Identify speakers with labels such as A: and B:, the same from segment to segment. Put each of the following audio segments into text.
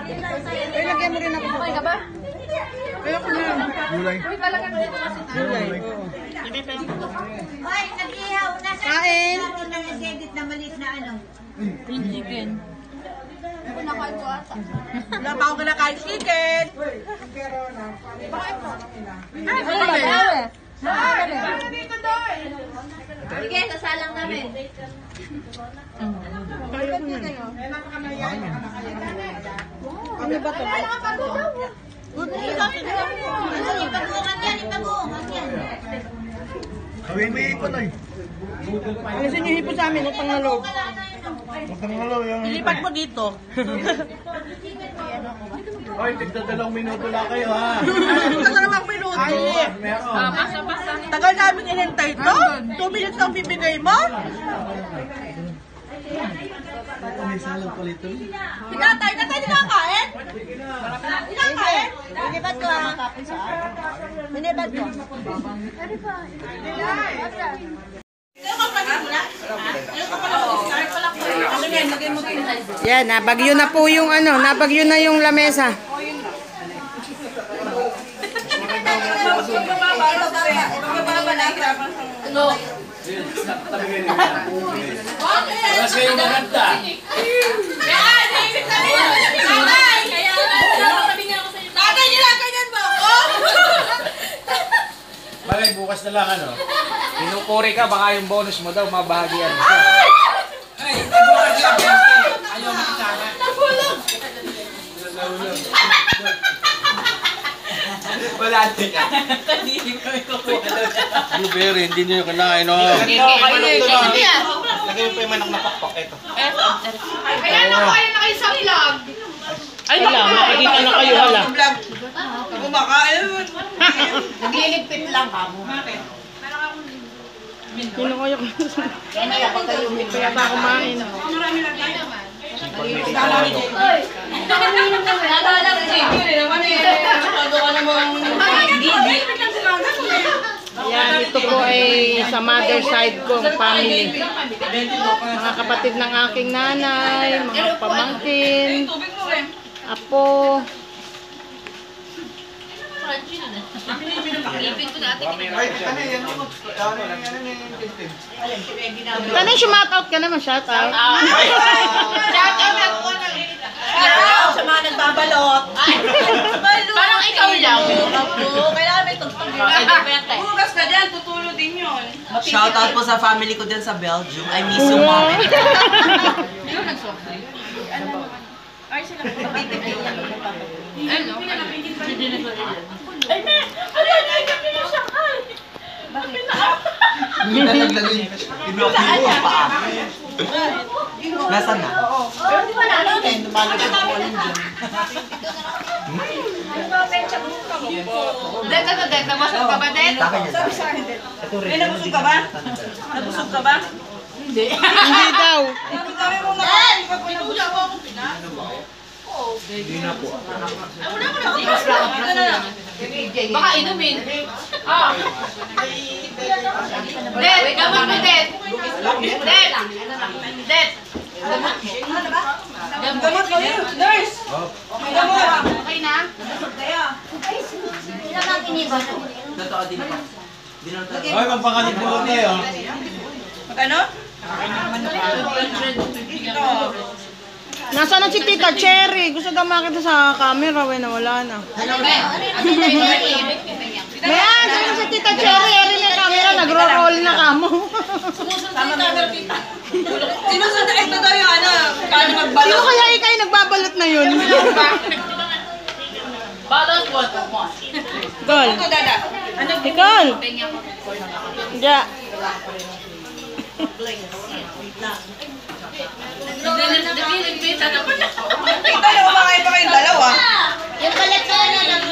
A: Ay, lagyan mo rin ako. Okay ka ba? Kaya ko na.
B: Gulay.
A: Gulay.
C: Hoy, nag-ihaw na sa
A: Kain.
C: meron ng edit na maliit na ano.
A: Green chicken.
C: Kunakain ko ata.
A: Wala pa ako kinakain chicken. Ay,
C: Sige, sasalang namin.
A: ano ba ito?
C: Ipabukan yan, ipabukan yan.
B: Kawin mo ipon ay.
A: Alisin yung hipo sa amin, utang na loob.
B: Matang halaw yung...
A: Ilipat mo dito.
B: Hoy, tigda 2 minuto lang kayo ha.
A: Ito na namang minuto.
B: Meron.
A: Tagal namin inintay to. 2 minutes lang bibigay mo.
B: May salang pala ito.
A: Tatay nakakain? Nakakain?
C: Binibat ko ah. Binibat ko.
A: Yan, nabagyo na po yung ano, nabagyo na yung lamesa.
B: Alas kayo maganda.
A: Tatay, nilaganyan mo ako?
B: Bagay, bukas na lang ano. Pinupuri ka, baka yung bonus mo daw, mabahagian mo. Ay, bukas lang. Ayaw makisama. Wala din ka. Ano ba yun? Hindi nyo yung kinain, no? Lagay mo pa yung manok na pakpak. Ito.
D: Kaya na kayo na kayo sa vlog.
A: Ay, wala, makikita na kayo, wala.
D: Kumakain. Nagliligpit lang kamo.
A: Sino kayo? Kaya pa kumain.
D: Naalala ko si Jimmy naman eh. Masyado ka namang gigi.
A: Yan, ito po ay sa mother side kong family. Mga kapatid ng aking nanay, mga pamangkin, apo. Tanay, shout-out ka naman, shout-out.
C: Sa mga nagbabalot.
D: Parang ikaw lang.
C: Kailangan may tugtog yun.
D: Bukas ka dyan, tutulo din yun.
E: Shoutout po sa family ko din sa Belgium. I miss you, mom. Pinokyo ko pa. Nasaan na? Lumalagay po alin dyan.
D: Det, nabasok ka ba, Det?
A: Nabusog ka ba? Nabusog ka ba?
D: Hindi.
A: Hindi daw.
B: Hindi na po.
D: Baka inumin. Ah. Det, gamot mo, Det. Det. Det.
A: Gamot ko yun, nurse. Gamot.
D: Okay na?
C: Hindi naman kiniba.
E: Totoo din po.
B: Hoy, magpakalit mo niya, oh.
A: Ano?
F: Nasaan na si Tita Cherry? Gusto daw makita sa camera, we nawala na. Maya, saan si Tita Cherry? Eri na camera, nagro-roll na kamo.
A: Sinusunod ito daw yung ano, paano magbalot.
F: Sino kaya ikay nagbabalot na yun?
D: Balot what?
F: Gol.
A: Ito, dada.
F: Ano? Ikaw. Ja.
D: Nagliligpit na naman ako.
A: Ito na kumakain pa kayong dalawa.
C: Yung balat ko na lang.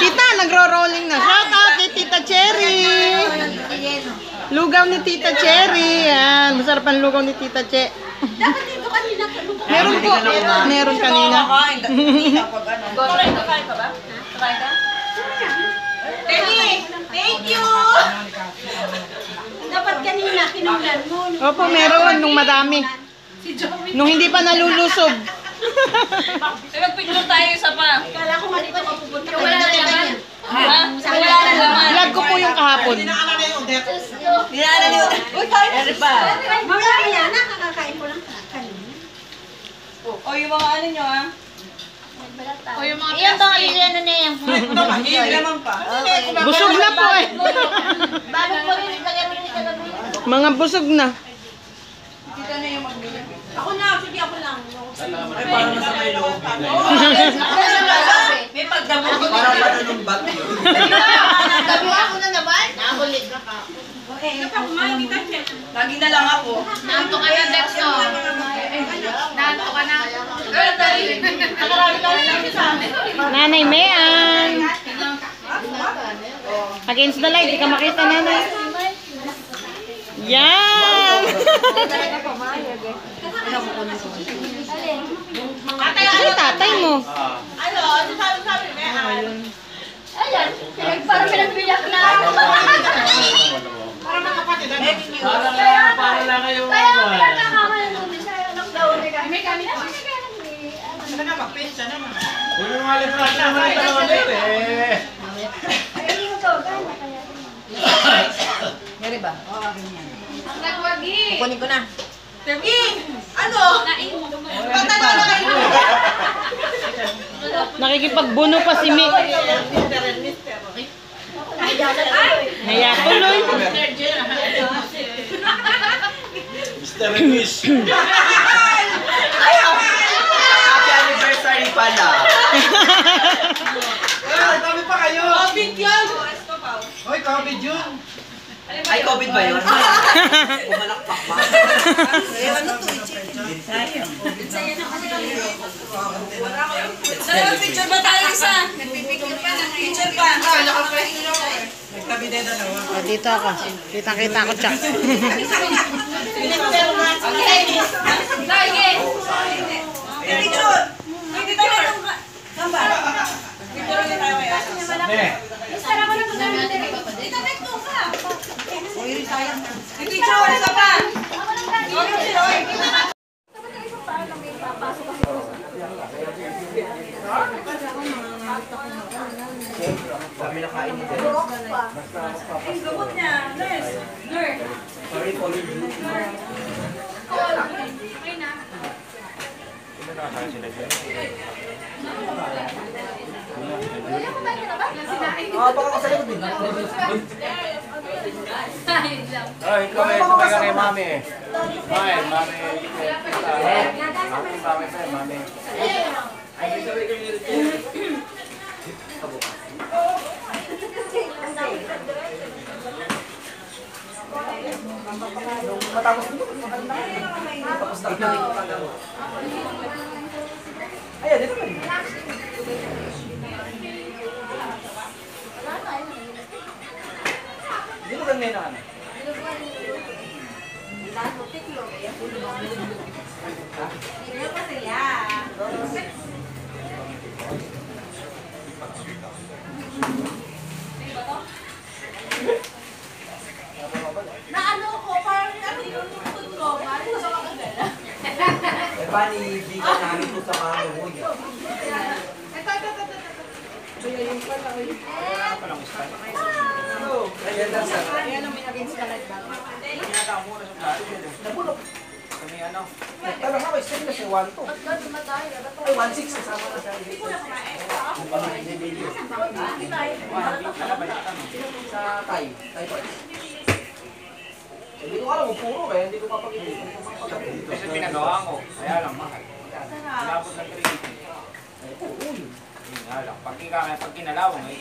F: Tita, nagro-rolling na. Shout out kay Tita Cherry. Lugaw ni Tita Cherry. Yan. Masarap ang lugaw ni Tita Che.
C: Dapat dito kanina.
F: Meron po. Meron kanina.
A: Hindi na pag ano.
D: Kakain ka ba? Kakain ka?
C: Thank you! Dapat kanina, kinulan mo.
F: Opo, meron. Nung madami. Nung hindi pa nalulusob.
D: Magpicture tayo isa pa.
C: Kala ko man ito mapupunta.
D: Yung wala na laman. Ha? Wala na laman.
F: Vlog ko po yung kahapon.
E: Dinaanan na yung Odette.
C: Dinaanan niyo. Uy, tayo.
E: Eri pa.
C: Mamaya na, kakakain ko lang kanina.
D: O yung mga ano nyo ha?
F: O yung mga iyan ba kayo ano na yan?
E: Naman pa.
F: Busog na po eh.
C: Bago ko rin, lagyan mo rin sa gabi.
F: Mga busog na.
C: Ako na, sige ako lang.
E: Ay, parang nasa may loob.
C: May pagdamot.
E: Parang mananumbat yun.
C: Gabi ako na naman. Nakulit na ka.
D: Lagi na lang ako.
F: Nanto ka na, Dexo. Nanto ka na.
C: Nakarami ka rin sa amin.
F: Nanay Mayan. Against the light, di ka makita nanay. Yan! Ay, tatay mo.
C: Ano, sabi, may ayan, parang pinagbiyak na.
B: Para lang kayo.
C: Kaya ang pinagkakama na nung sa lockdown. May kami na.
B: Uy, yung mga librasa naman ang talagang dito eh.
C: Ayun mo to, gano'n kaya.
E: Ngeri ba?
C: Ang nagwagi.
E: Kukunin ko na.
C: Ano? Patalo na kayo.
F: Nakikipagbuno pa si Mick. Naya tuloy.
B: Mr. Luis.
E: Happy anniversary pala.
B: Ay, kami pa kayo.
C: Covid yun.
B: Hoy, COVID yun.
E: Ay, COVID ba yun? Pumalakpak ba?
D: Picture ba tayo isa? Picture pa.
F: O, dito ako. Kita-kita ako, Chuck.
D: Lagi. Picture. Dito na itong gambar. Picture ulit tayo kaya.
C: Sara ko na po namin. Dito, next to ka.
D: Picture, isa pa.
E: Kami nakain ni Del.
D: Gabot niya. Nurse. Nurse.
E: Sorry, Pauline. Baka ko sa likod din.
B: Ay, kami sabay ka kay mami eh. Mami, mami. Mami.
E: Matapos dito. Tapos na. Ayan, dito pa rin. Dito lang na ano.
C: Naano ko, parang yung tungkol ko. Ano sa mga gana?
E: Eh, paano ibigay namin ito sa mga huwag? Ayan lang sa...
B: Nabulok. Kami ano. Pero nga, may string kasi 1-2. Ay, 1-6 kasama na siya.
E: Sa Thai. Thai boy. Hindi ko alam kung puro eh. Hindi ko papag-ibig.
B: Kasi pinagawa ko. Kaya lang, mahal. Nabot ng 380. Yun nga lang. Pag kinalawang, ay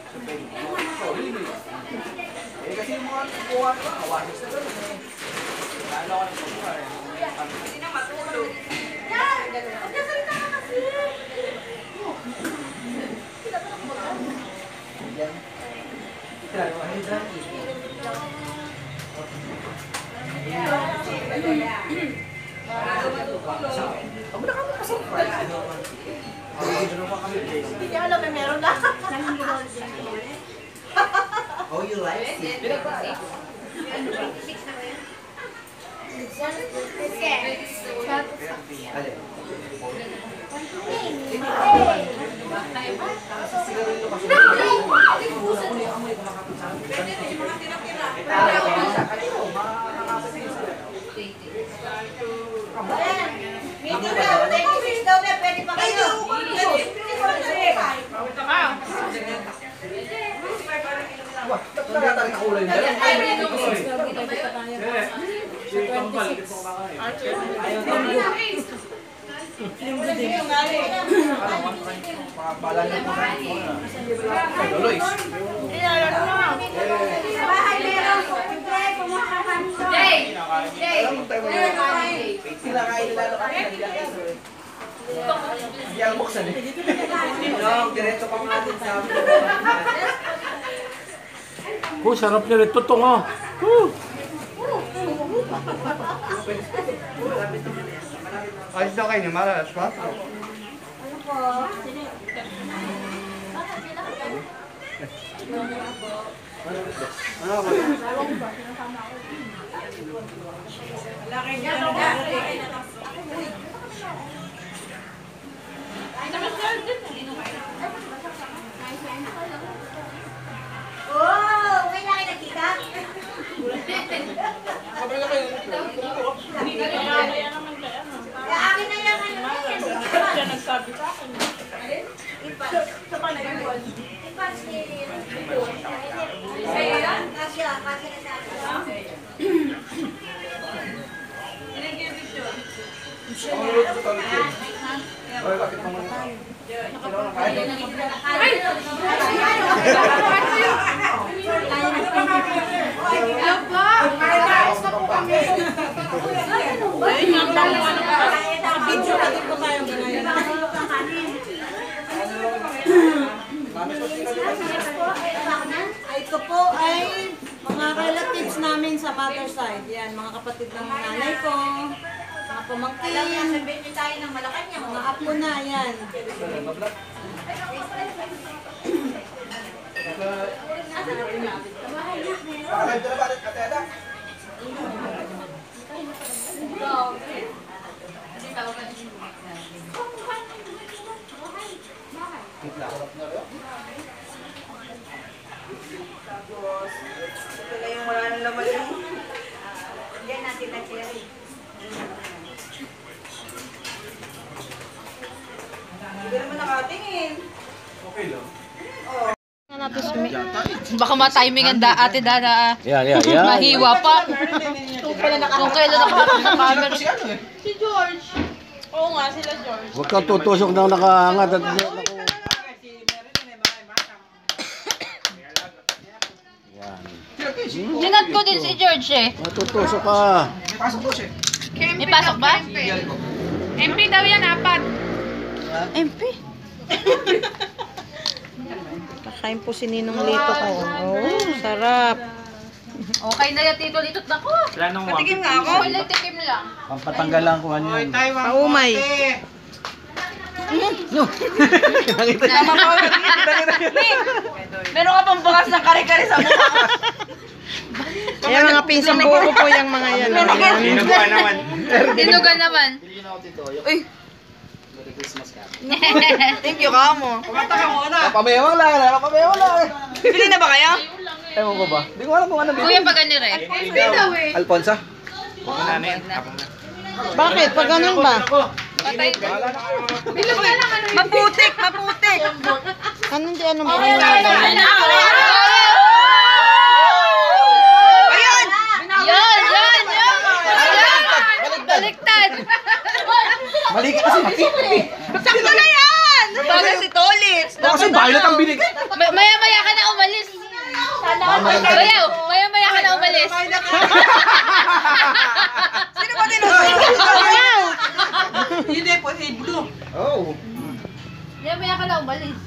B: so pwede mo.
E: Eh kasi yung mga kuha ko, awanis na gano'n eh.
B: Lalo ko ng pagkuha eh.
D: Hindi na matulog.
C: Nagkasalita ka kasi.
E: Yan. Kaya mo, ay dyan. Ang na kami ka-surprise.
C: Hindi niya alam na meron na.
E: Oh, you like it?
D: Medyo daw, techniques daw na pwede pa kayo.
E: Wah, ba't nakatarik ako ulo yun? Pala niyo po na. Lois.
D: Sa bahay meron po. Siyempre, kumuha ka nito.
E: Alam mo tayo sila kain lalo kasi nandiyan. Hindi ang buksan eh. No, diretso pa nga din sa amin.
G: Oh, sarap niya rin. Tutong oh.
E: Ayos daw kayo niya, malas pa? Ano ba?
D: Oh, may laki nakita. Kaya akin na lang ano yan.
A: Siya nagsabi sa akin. Sa panagawal.
D: Kasya na sa akin.
E: Pangulot sa tawag yun. Oy, bakit pangulot? Sino na kain?
H: Ito po ay mga relatives namin sa father side. Yan, mga kapatid ng nanay ko, mga pamangkin,
D: Sabihin niyo tayo ng Malacanang.
H: mga apo na, yan.
E: Bakit na bakit ate Ada?
D: Ito na yung wala ng laman yun. Yan natin na cherry. Hindi ka naman nakatingin.
E: Okay lang.
C: Baka ma-timingan ate Dana.
G: Yan.
C: Mahiwa pa. Kung kailan nakapasok sa camera.
A: Si George. Oo nga, sila George.
G: Huwag kang tutusok ng nakaangat at
C: Sinat ko din si George eh.
G: matutusok ka.
E: May pasok po siya.
C: May pasok ba?
A: MP daw yan, apat.
F: MP. Kakain po si Ninong Lito ko. Oh, sarap.
C: Okay na yan, Tito Litot na ko.
B: Patikim nga ako.
C: Wala tikim lang.
G: Pampatanggal lang kung ano yun.
F: Paumay.
A: Meron ka pang bakas ng kare-kare sa mukha.
F: Ayan mga pinsang buko po yung mga yan.
B: Dinuguan naman.
C: Dinugan naman.
A: Thank you, kamo.
E: Napamewang lang, napamewang lang.
A: Bibili na ba kayo?
E: Ewan ko ba? Hindi ko alam kung ano
C: Kuya pa ganun eh.
E: Alfonsa?
B: Ano yan?
F: Bakit? Pag ganun ba?
C: Patay.
A: Maputik, maputik.
F: Anong di ano mo?
A: Ayun!
C: Yan! Baliktad!
E: Mali ka kasi mati.
A: Sakto na yan! Bagay si Tolis.
E: Kasi violet ang binigay.
C: Maya-maya ka na umalis. Maya-maya ka na umalis.
A: Sino ba tinutulog? Hindi po, si Blue.
E: Oh.
C: Maya-maya ka na umalis.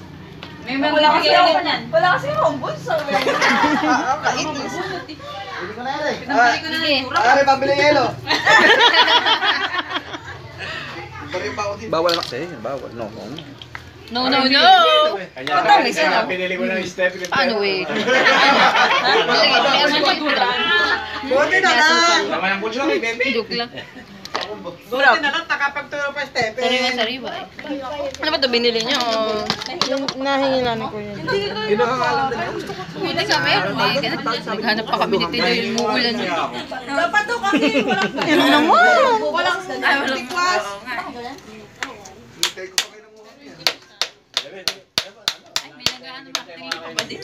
A: Wala kasi akong bunso.
E: Hindi ko na yan eh.
C: Sige.
E: Ari, pambili yelo. Bawal na kasi. Bawal. No.
C: No, no, no!
B: Kanya na, pinili ko ng step.
C: Paano eh?
D: Buti na lang.
B: Tama ng bulso kay Bebe.
C: Joke lang.
A: Buti na lang, nakapagturo pa Stephen.
C: Sariwa eh. Ano ba ito binili niyo?
F: Nahingilan ko yun.
C: Hindi ka meron eh. Naghanap pa kami nito yung muulan yun.
D: Dapat to kasi walang
F: Ano naman?
D: walang tikwas.
C: Ay, may nag-ano, acting pa ba din?